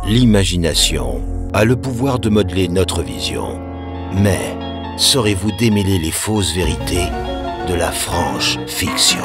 L'imagination a le pouvoir de modeler notre vision. Mais saurez-vous démêler les fausses vérités de la franche fiction?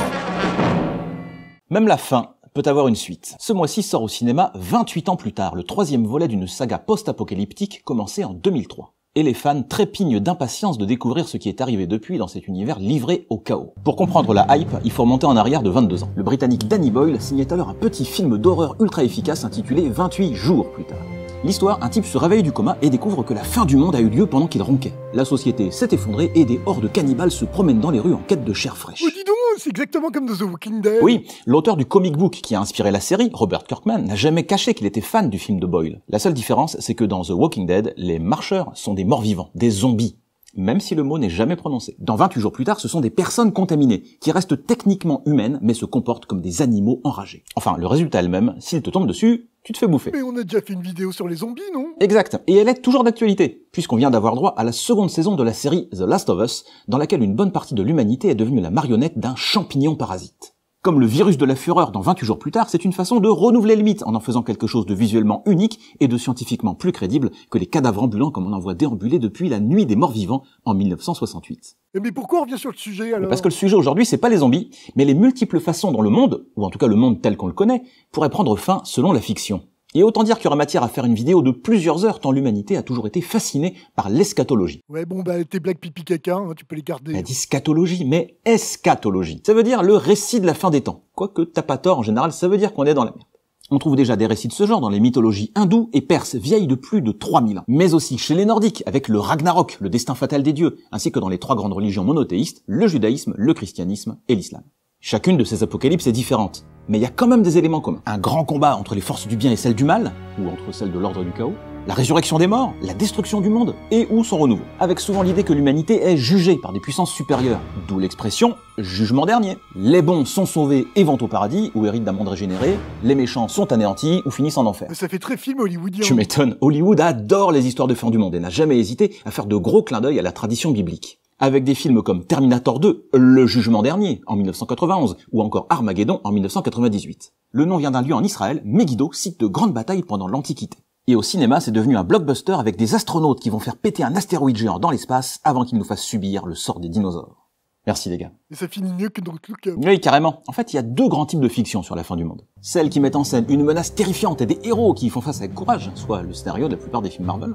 Même la fin peut avoir une suite. Ce mois-ci sort au cinéma 28 ans plus tard, le troisième volet d'une saga post-apocalyptique commencée en 2003. Et les fans trépignent d'impatience de découvrir ce qui est arrivé depuis dans cet univers livré au chaos. Pour comprendre la hype, il faut remonter en arrière de 22 ans. Le Britannique Danny Boyle signait alors un petit film d'horreur ultra efficace intitulé 28 jours plus tard. L'histoire, un type se réveille du coma et découvre que la fin du monde a eu lieu pendant qu'il ronquait. La société s'est effondrée et des hordes cannibales se promènent dans les rues en quête de chair fraîche. Oh dis donc, c'est exactement comme dans The Walking Dead. Oui, l'auteur du comic book qui a inspiré la série, Robert Kirkman, n'a jamais caché qu'il était fan du film de Boyle. La seule différence, c'est que dans The Walking Dead, les marcheurs sont des morts-vivants, des zombies. Même si le mot n'est jamais prononcé. Dans 28 jours plus tard, ce sont des personnes contaminées, qui restent techniquement humaines, mais se comportent comme des animaux enragés. Enfin, le résultat elle-même, s'il te tombe dessus, tu te fais bouffer. Mais on a déjà fait une vidéo sur les zombies, non? Exact, et elle est toujours d'actualité, puisqu'on vient d'avoir droit à la seconde saison de la série The Last of Us, dans laquelle une bonne partie de l'humanité est devenue la marionnette d'un champignon parasite. Comme le virus de la fureur dans 28 jours plus tard, c'est une façon de renouveler le mythe en en faisant quelque chose de visuellement unique et de scientifiquement plus crédible que les cadavres ambulants comme on en voit déambuler depuis la nuit des morts vivants en 1968. Mais pourquoi on revient sur le sujet alors? Parce que le sujet aujourd'hui, c'est pas les zombies, mais les multiples façons dont le monde, ou en tout cas le monde tel qu'on le connaît, pourrait prendre fin selon la fiction. Et autant dire qu'il y aura matière à faire une vidéo de plusieurs heures tant l'humanité a toujours été fascinée par l'eschatologie. Ouais bon bah tes blagues pipi caca, hein, tu peux les garder. Elle dit scatologie, mais eschatologie. Ça veut dire le récit de la fin des temps. Quoique t'as pas tort, en général, ça veut dire qu'on est dans la merde. On trouve déjà des récits de ce genre dans les mythologies hindoues et perses vieilles de plus de 3000 ans. Mais aussi chez les nordiques, avec le Ragnarok, le destin fatal des dieux, ainsi que dans les trois grandes religions monothéistes, le judaïsme, le christianisme et l'islam. Chacune de ces apocalypses est différente, mais il y a quand même des éléments communs. Un grand combat entre les forces du bien et celles du mal, ou entre celles de l'ordre du chaos, la résurrection des morts, la destruction du monde, et ou son renouveau. Avec souvent l'idée que l'humanité est jugée par des puissances supérieures, d'où l'expression « jugement dernier ». Les bons sont sauvés et vont au paradis, ou héritent d'un monde régénéré, les méchants sont anéantis ou finissent en enfer. Mais ça fait très film hollywoodien. Tu m'étonnes, Hollywood adore les histoires de fin du monde et n'a jamais hésité à faire de gros clins d'œil à la tradition biblique. Avec des films comme Terminator 2, Le Jugement Dernier, en 1991, ou encore Armageddon en 1998. Le nom vient d'un lieu en Israël, Megiddo, site de grande bataille pendant l'Antiquité. Et au cinéma, c'est devenu un blockbuster avec des astronautes qui vont faire péter un astéroïde géant dans l'espace avant qu'il nous fasse subir le sort des dinosaures. Merci les gars. Et ça finit mieux que dans le Look. Oui, carrément. En fait, il y a deux grands types de fiction sur la fin du monde. Celles qui mettent en scène une menace terrifiante et des héros qui y font face avec courage, soit le scénario de la plupart des films Marvel.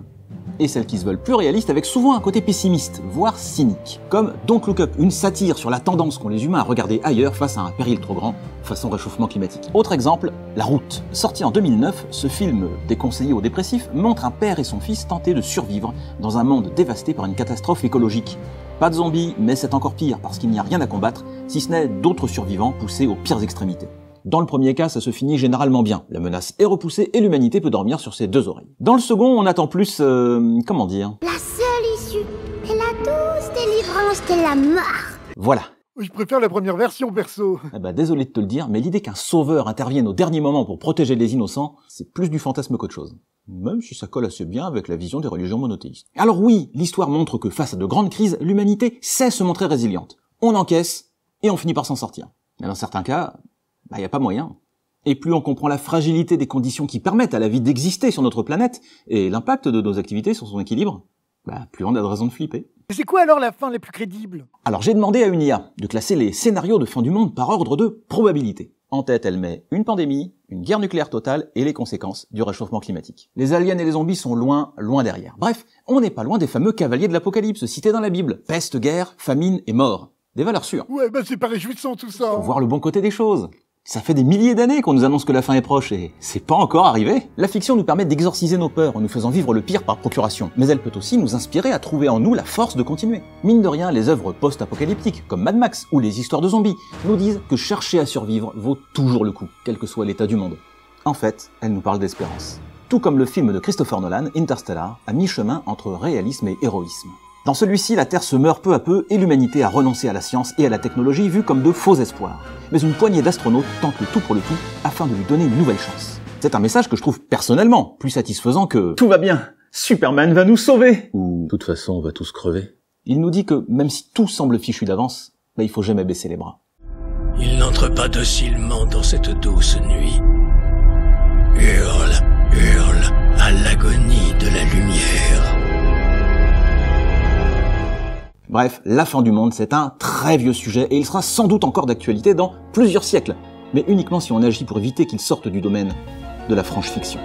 Et celles qui se veulent plus réalistes avec souvent un côté pessimiste, voire cynique. Comme Don't Look Up, une satire sur la tendance qu'ont les humains à regarder ailleurs face à un péril trop grand, façon réchauffement climatique. Autre exemple, La Route. Sorti en 2009, ce film déconseillé aux dépressifs montre un père et son fils tenter de survivre dans un monde dévasté par une catastrophe écologique. Pas de zombies, mais c'est encore pire parce qu'il n'y a rien à combattre, si ce n'est d'autres survivants poussés aux pires extrémités. Dans le premier cas, ça se finit généralement bien. La menace est repoussée et l'humanité peut dormir sur ses deux oreilles. Dans le second, on attend plus, comment dire? La seule issue est la douce délivrance de la mort. Voilà. Je préfère la première version, perso. Eh ben, désolé de te le dire, mais l'idée qu'un sauveur intervienne au dernier moment pour protéger les innocents, c'est plus du fantasme qu'autre chose. Même si ça colle assez bien avec la vision des religions monothéistes. Alors oui, l'histoire montre que face à de grandes crises, l'humanité sait se montrer résiliente. On encaisse, et on finit par s'en sortir. Mais dans certains cas, y a pas moyen. Et plus on comprend la fragilité des conditions qui permettent à la vie d'exister sur notre planète, et l'impact de nos activités sur son équilibre, plus on a de raisons de flipper. Mais c'est quoi alors la fin la plus crédible? Alors j'ai demandé à une IA de classer les scénarios de fin du monde par ordre de probabilité. En tête, elle met une pandémie, une guerre nucléaire totale et les conséquences du réchauffement climatique. Les aliens et les zombies sont loin, loin derrière. Bref, on n'est pas loin des fameux cavaliers de l'apocalypse cités dans la Bible. Peste, guerre, famine et mort. Des valeurs sûres. Ouais, c'est pas réjouissant tout ça. Faut voir le bon côté des choses. Ça fait des milliers d'années qu'on nous annonce que la fin est proche et c'est pas encore arrivé. La fiction nous permet d'exorciser nos peurs en nous faisant vivre le pire par procuration, mais elle peut aussi nous inspirer à trouver en nous la force de continuer. Mine de rien, les œuvres post-apocalyptiques comme Mad Max ou les histoires de zombies nous disent que chercher à survivre vaut toujours le coup, quel que soit l'état du monde. En fait, elles nous parlent d'espérance. Tout comme le film de Christopher Nolan, Interstellar, à mi-chemin entre réalisme et héroïsme. Dans celui-ci, la Terre se meurt peu à peu et l'humanité a renoncé à la science et à la technologie vus comme de faux espoirs. Mais une poignée d'astronautes tente le tout pour le tout afin de lui donner une nouvelle chance. C'est un message que je trouve personnellement plus satisfaisant que « Tout va bien, Superman va nous sauver !» ou « De toute façon, on va tous crever ». Il nous dit que même si tout semble fichu d'avance, il faut jamais baisser les bras. Il n'entre pas docilement dans cette douce nuit. Hurle, hurle. Bref, la fin du monde, c'est un très vieux sujet et il sera sans doute encore d'actualité dans plusieurs siècles, mais uniquement si on agit pour éviter qu'il sorte du domaine de la franche fiction.